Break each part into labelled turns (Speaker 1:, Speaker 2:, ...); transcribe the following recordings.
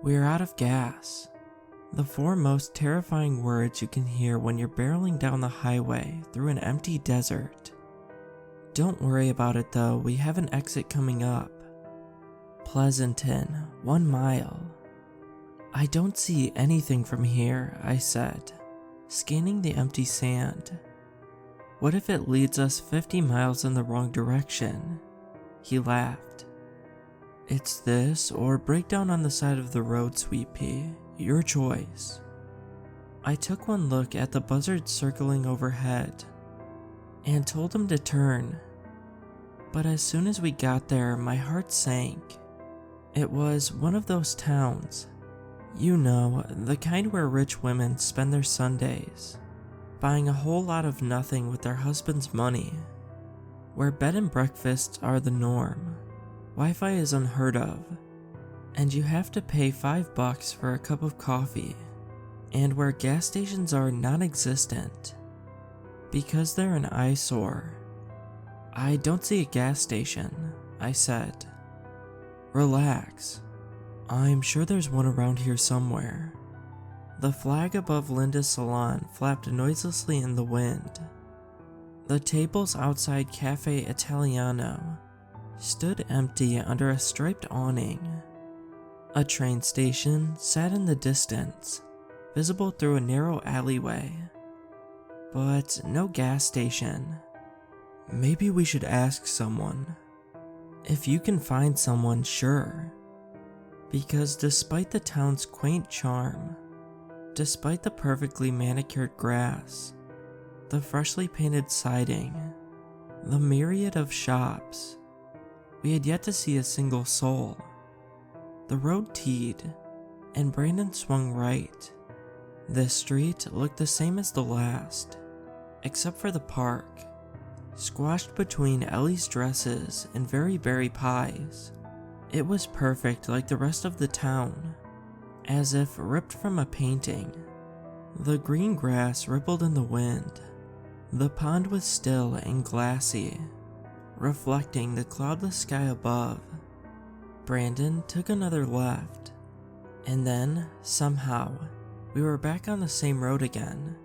Speaker 1: "We're out of gas." The four most terrifying words you can hear when you're barreling down the highway through an empty desert. "Don't worry about it though, we have an exit coming up. Pleasanton, 1 mile. "I don't see anything from here," I said, scanning the empty sand. "What if it leads us 50 miles in the wrong direction?" He laughed. "It's this or break down on the side of the road, sweet pea. Your choice." I took one look at the buzzards circling overhead and told him to turn. But as soon as we got there, my heart sank. It was one of those towns, you know, the kind where rich women spend their Sundays buying a whole lot of nothing with their husband's money, where bed and breakfasts are the norm, Wi-Fi is unheard of, and you have to pay $5 for a cup of coffee, and where gas stations are non-existent because they're an eyesore. "I don't see a gas station," I said. "Relax. I'm sure there's one around here somewhere." The flag above Linda's salon flapped noiselessly in the wind. The tables outside Cafe Italiano stood empty under a striped awning. A train station sat in the distance, visible through a narrow alleyway, but no gas station. "Maybe we should ask someone." "If you can find someone, sure." Because despite the town's quaint charm, despite the perfectly manicured grass, the freshly painted siding, the myriad of shops, we had yet to see a single soul. The road teed, and Brandon swung right. This street looked the same as the last, except for the park, squashed between Ellie's dresses and very berry pies. It was perfect like the rest of the town, as if ripped from a painting. The green grass rippled in the wind. The pond was still and glassy, reflecting the cloudless sky above. Brandon took another left, and then, somehow, we were back on the same road again.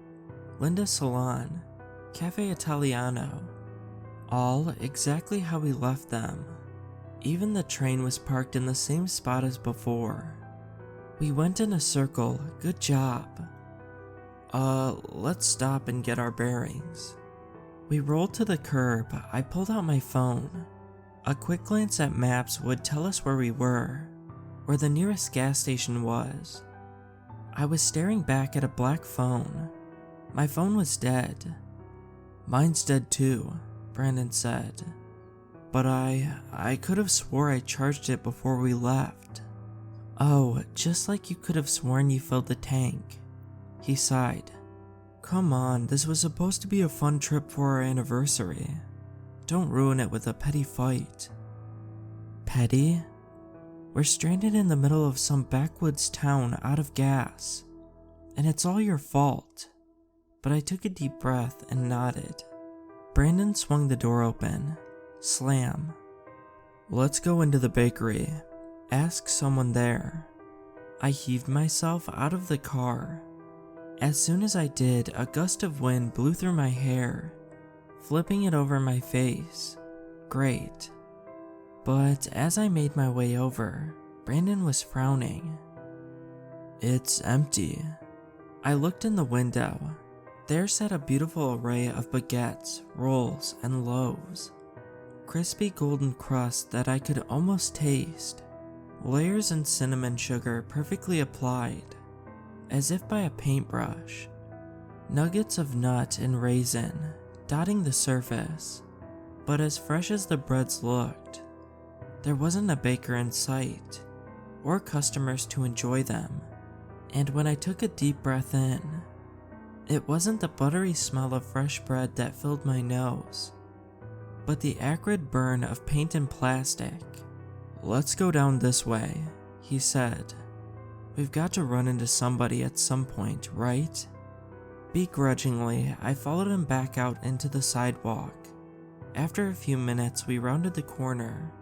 Speaker 1: Linda's salon, Cafe Italiano, all exactly how we left them. Even the train was parked in the same spot as before. We went in a circle, good job. Let's stop and get our bearings." We rolled to the curb. I pulled out my phone. A quick glance at maps would tell us where we were, where the nearest gas station was. I was staring back at a black phone. My phone was dead. "Mine's dead too," Brandon said. "But I could have swore I charged it before we left." "Oh, just like you could have sworn you filled the tank." He sighed. "Come on, this was supposed to be a fun trip for our anniversary. Don't ruin it with a petty fight." "Petty? We're stranded in the middle of some backwoods town out of gas, and it's all your fault." But I took a deep breath and nodded. Brandon swung the door open. Slam. "Let's go into the bakery. Ask someone there." I heaved myself out of the car. As soon as I did, a gust of wind blew through my hair, flipping it over my face. Great. But as I made my way over, Brandon was frowning. "It's empty." I looked in the window. There sat a beautiful array of baguettes, rolls, and loaves. Crispy golden crust that I could almost taste. Layers and cinnamon sugar perfectly applied, as if by a paintbrush. Nuggets of nut and raisin dotting the surface, but as fresh as the breads looked. There wasn't a baker in sight, or customers to enjoy them, and when I took a deep breath in, it wasn't the buttery smell of fresh bread that filled my nose, but the acrid burn of paint and plastic. "Let's go down this way," he said. "We've got to run into somebody at some point, right?" Begrudgingly, I followed him back out into the sidewalk. After a few minutes, we rounded the corner,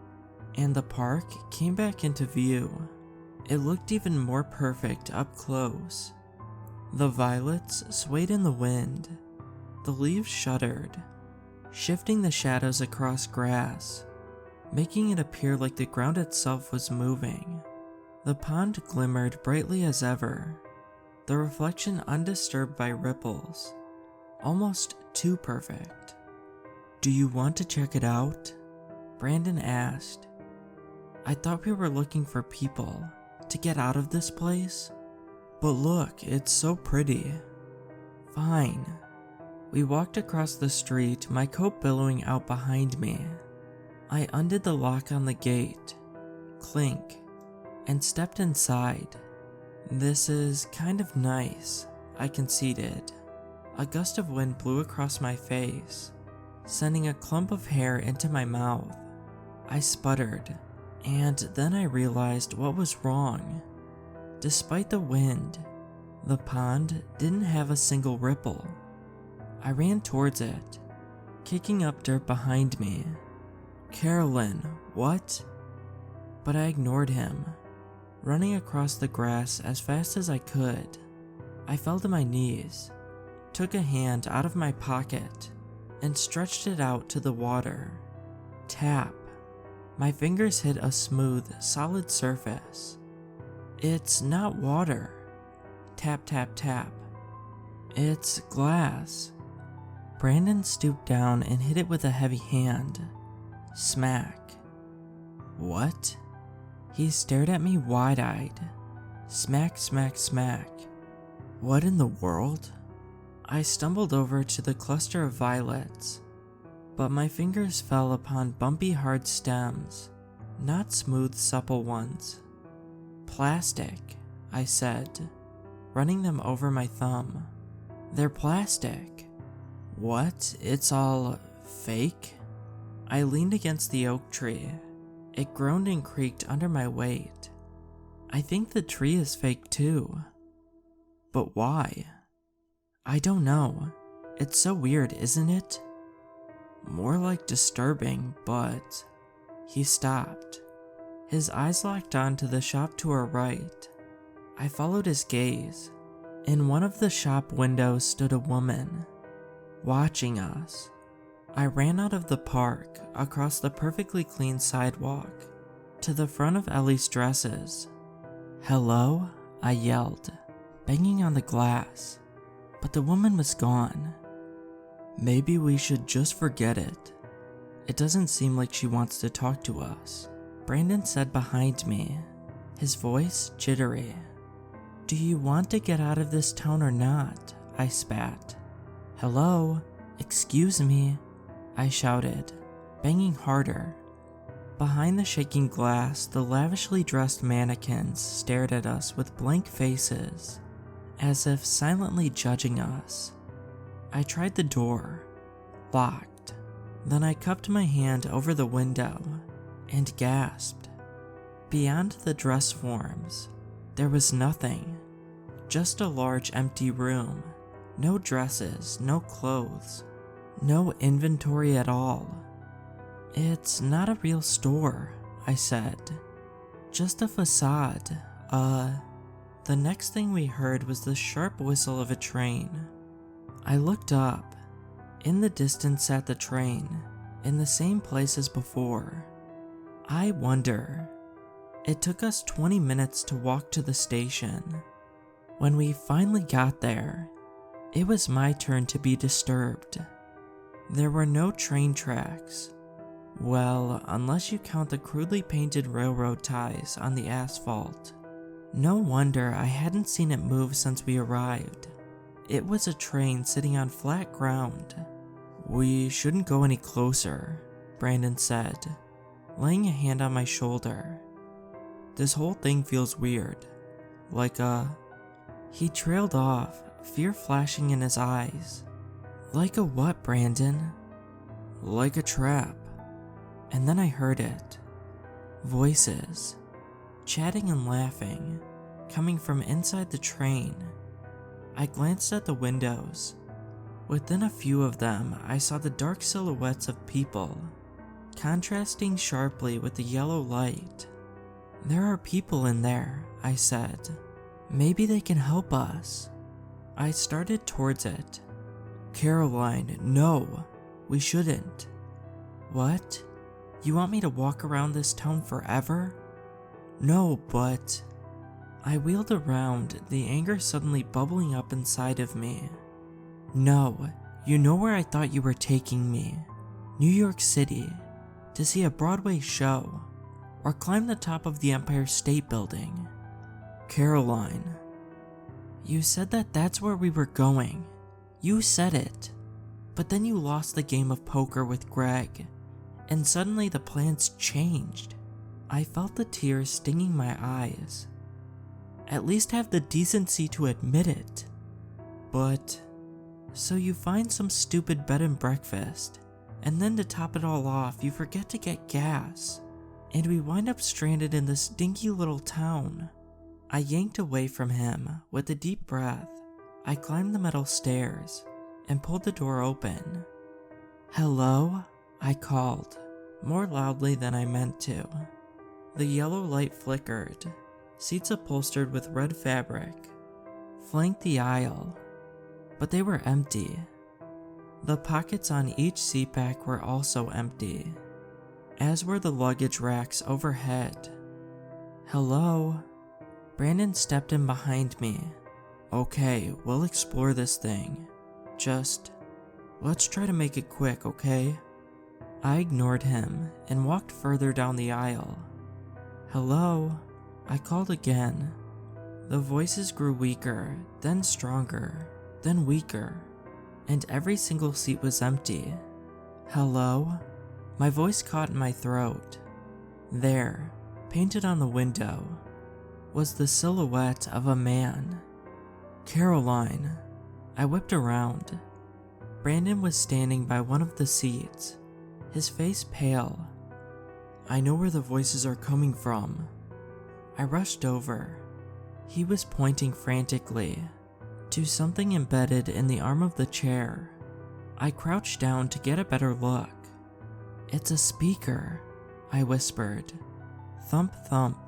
Speaker 1: and the park came back into view. It looked even more perfect up close. The violets swayed in the wind. The leaves shuddered, shifting the shadows across grass, making it appear like the ground itself was moving. The pond glimmered brightly as ever, the reflection undisturbed by ripples, almost too perfect. "Do you want to check it out?" Brandon asked. "I thought we were looking for people to get out of this place, but look, it's so pretty." "Fine." We walked across the street, my coat billowing out behind me. I undid the lock on the gate, clink, and stepped inside. "This is kind of nice," I conceded. A gust of wind blew across my face, sending a clump of hair into my mouth. I sputtered, and then I realized what was wrong. Despite the wind, the pond didn't have a single ripple. I ran towards it, kicking up dirt behind me. "Carolyn, what?" But I ignored him, running across the grass as fast as I could. I fell to my knees, took a hand out of my pocket, and stretched it out to the water. Tap. My fingers hit a smooth, solid surface. "It's not water." Tap, tap, tap. "It's glass." Brandon stooped down and hit it with a heavy hand. Smack. "What?" He stared at me wide-eyed. Smack, smack, smack. "What in the world?" I stumbled over to the cluster of violets, but my fingers fell upon bumpy hard stems, not smooth supple ones. "Plastic," I said, running them over my thumb. "They're plastic." "What? It's all fake?" I leaned against the oak tree. It groaned and creaked under my weight. "I think the tree is fake too." "But why?" "I don't know. It's so weird, isn't it?" "More like disturbing, but..." He stopped. His eyes locked on to the shop to our right. I followed his gaze. In one of the shop windows stood a woman, watching us. I ran out of the park, across the perfectly clean sidewalk, to the front of Ellie's dresses. "Hello?" I yelled, banging on the glass, but the woman was gone. "Maybe we should just forget it. It doesn't seem like she wants to talk to us," Brandon said behind me, his voice jittery. "Do you want to get out of this town or not?" I spat. "Hello? Excuse me," I shouted, banging harder. Behind the shaking glass, the lavishly dressed mannequins stared at us with blank faces, as if silently judging us. I tried the door. Locked. Then I cupped my hand over the window and gasped. Beyond the dress forms, there was nothing. Just a large empty room. No dresses, no clothes, no inventory at all. "It's not a real store," I said. "Just a facade. The next thing we heard was the sharp whistle of a train. I looked up. In the distance sat the train, in the same place as before. I wonder. It took us 20 minutes to walk to the station. When we finally got there, it was my turn to be disturbed. There were no train tracks. Well, unless you count the crudely painted railroad ties on the asphalt. No wonder I hadn't seen it move since we arrived. It was a train sitting on flat ground. "We shouldn't go any closer," Brandon said, laying a hand on my shoulder. "This whole thing feels weird. Like a..." He trailed off, fear flashing in his eyes. "Like a what, Brandon?" "Like a trap." And then I heard it. Voices. Chatting and laughing, coming from inside the train. I glanced at the windows. Within a few of them, I saw the dark silhouettes of people, contrasting sharply with the yellow light. "There are people in there," I said. "Maybe they can help us." I started towards it. "Caroline, no, we shouldn't." "What? You want me to walk around this town forever?" "No, but..." I wheeled around, the anger suddenly bubbling up inside of me. "No, you know where I thought you were taking me. New York City, to see a Broadway show, or climb the top of the Empire State Building." "Caroline." "You said that that's where we were going. You said it. But then you lost the game of poker with Greg, and suddenly the plans changed." I felt the tears stinging my eyes. "At least have the decency to admit it." "But..." "So you find some stupid bed and breakfast, and then to top it all off, you forget to get gas, and we wind up stranded in this dinky little town." I yanked away from him. With a deep breath, I climbed the metal stairs and pulled the door open. "Hello?" I called, more loudly than I meant to. The yellow light flickered. Seats upholstered with red fabric flanked the aisle, but they were empty. The pockets on each seat back were also empty, as were the luggage racks overhead. "Hello?" Brandon stepped in behind me. "Okay, we'll explore this thing. Just, let's try to make it quick, okay?" I ignored him and walked further down the aisle. "Hello?" I called again. The voices grew weaker, then stronger, then weaker, and every single seat was empty. "Hello?" My voice caught in my throat. There, painted on the window, was the silhouette of a man. "Caroline." I whipped around. Brandon was standing by one of the seats, his face pale. "I know where the voices are coming from." I rushed over. He was pointing frantically to something embedded in the arm of the chair. I crouched down to get a better look. "It's a speaker," I whispered. Thump thump.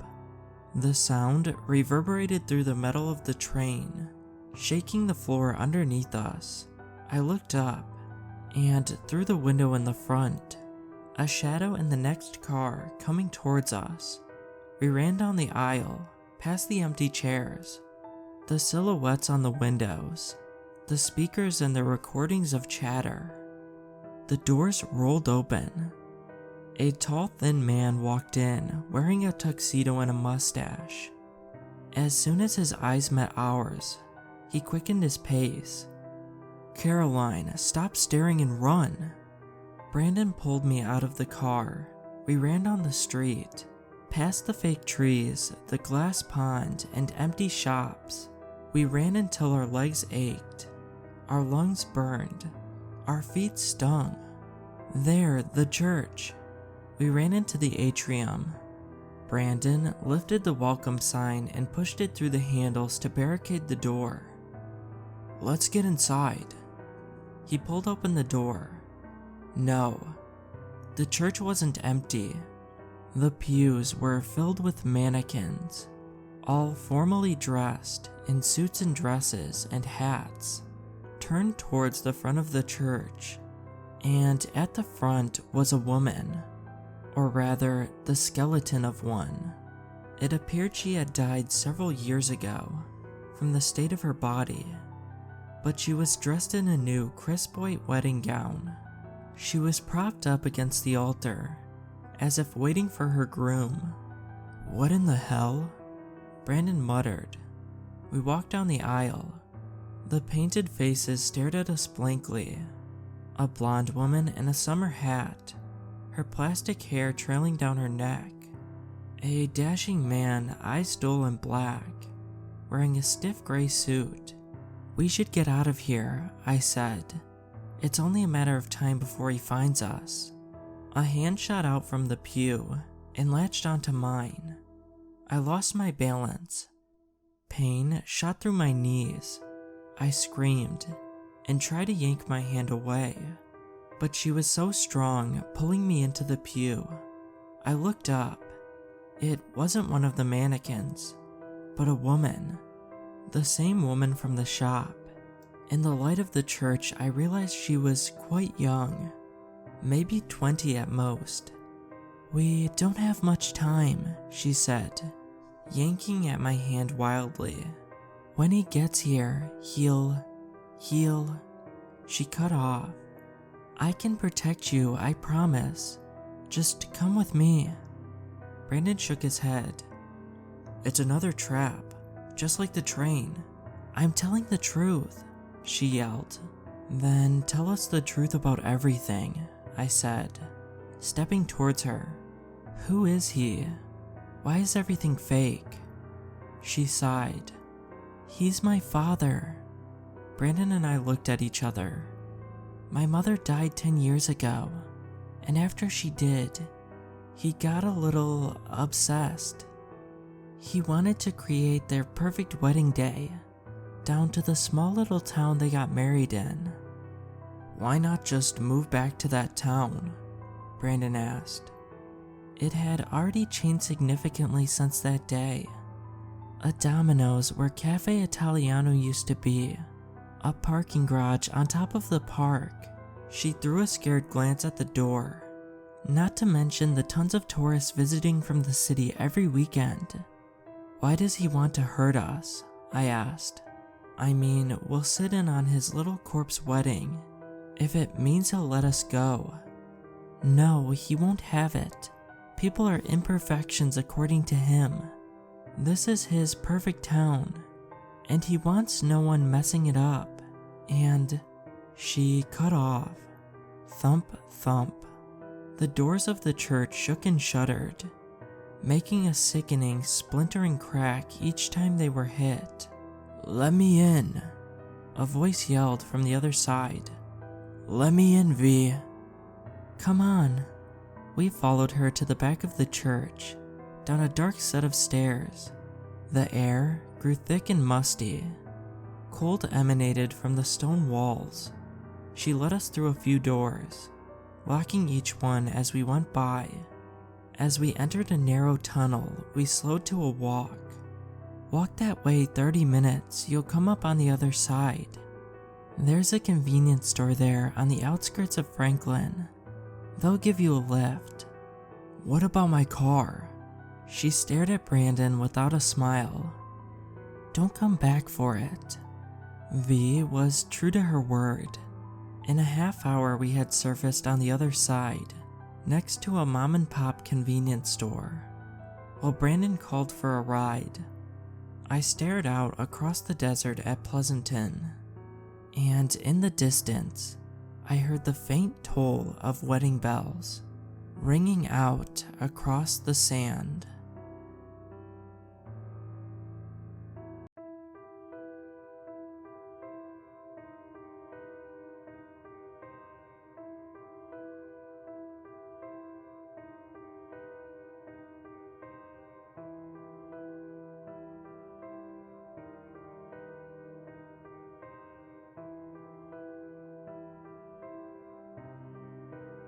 Speaker 1: The sound reverberated through the metal of the train, shaking the floor underneath us. I looked up, and through the window in the front, a shadow in the next car coming towards us. We ran down the aisle, past the empty chairs, the silhouettes on the windows, the speakers and the recordings of chatter. The doors rolled open. A tall, thin man walked in, wearing a tuxedo and a mustache. As soon as his eyes met ours, he quickened his pace. "Caroline, stop staring and run!" Brandon pulled me out of the car. We ran down the street, past the fake trees, the glass pond, and empty shops. We ran until our legs ached, our lungs burned, our feet stung. There, the church. We ran into the atrium. Brandon lifted the welcome sign and pushed it through the handles to barricade the door. "Let's get inside." He pulled open the door. No, the church wasn't empty. The pews were filled with mannequins, all formally dressed in suits and dresses and hats, turned towards the front of the church, and at the front was a woman, or rather, the skeleton of one. It appeared she had died several years ago from the state of her body, but she was dressed in a new crisp white wedding gown. She was propped up against the altar, as if waiting for her groom. "What in the hell?" Brandon muttered. We walked down the aisle. The painted faces stared at us blankly. A blonde woman in a summer hat, her plastic hair trailing down her neck. A dashing man, eyes dull and black, wearing a stiff gray suit. "We should get out of here," I said. "It's only a matter of time before he finds us." A hand shot out from the pew and latched onto mine. I lost my balance. Pain shot through my knees. I screamed and tried to yank my hand away, but she was so strong, pulling me into the pew. I looked up. It wasn't one of the mannequins, but a woman. The same woman from the shop. In the light of the church, I realized she was quite young, maybe 20 at most. "We don't have much time," she said, yanking at my hand wildly. "When he gets here, he'll... She cut off. "I can protect you, I promise. Just come with me." Brandon shook his head. "It's another trap, just like the train." "I'm telling the truth," she yelled. "Then tell us the truth about everything," I said, stepping towards her. "Who is he? Why is everything fake?" She sighed. "He's my father." Brandon and I looked at each other. "My mother died 10 years ago, and after she did, he got a little obsessed. He wanted to create their perfect wedding day, down to the small little town they got married in." "Why not just move back to that town?" Brandon asked. It had already changed significantly since that day. A Domino's where Cafe Italiano used to be. A parking garage on top of the park. She threw a scared glance at the door. Not to mention the tons of tourists visiting from the city every weekend. "Why does he want to hurt us?" I asked. "I mean, we'll sit in on his little corpse wedding, if it means he'll let us go." "No, he won't have it. People are imperfections according to him. This is his perfect town, and he wants no one messing it up." And she cut off. Thump, thump. The doors of the church shook and shuddered, making a sickening, splintering crack each time they were hit. "Let me in," a voice yelled from the other side. "Let me in, V." "Come on." We followed her to the back of the church, down a dark set of stairs. The air grew thick and musty. Cold emanated from the stone walls. She led us through a few doors, locking each one as we went by. As we entered a narrow tunnel, we slowed to a walk. "Walk that way 30 minutes, you'll come up on the other side. There's a convenience store there on the outskirts of Franklin. They'll give you a lift." "What about my car?" She stared at Brandon without a smile. "Don't come back for it." V was true to her word. In a half hour we had surfaced on the other side, next to a mom-and-pop convenience store. While Brandon called for a ride, I stared out across the desert at Pleasanton, and in the distance, I heard the faint toll of wedding bells ringing out across the sand.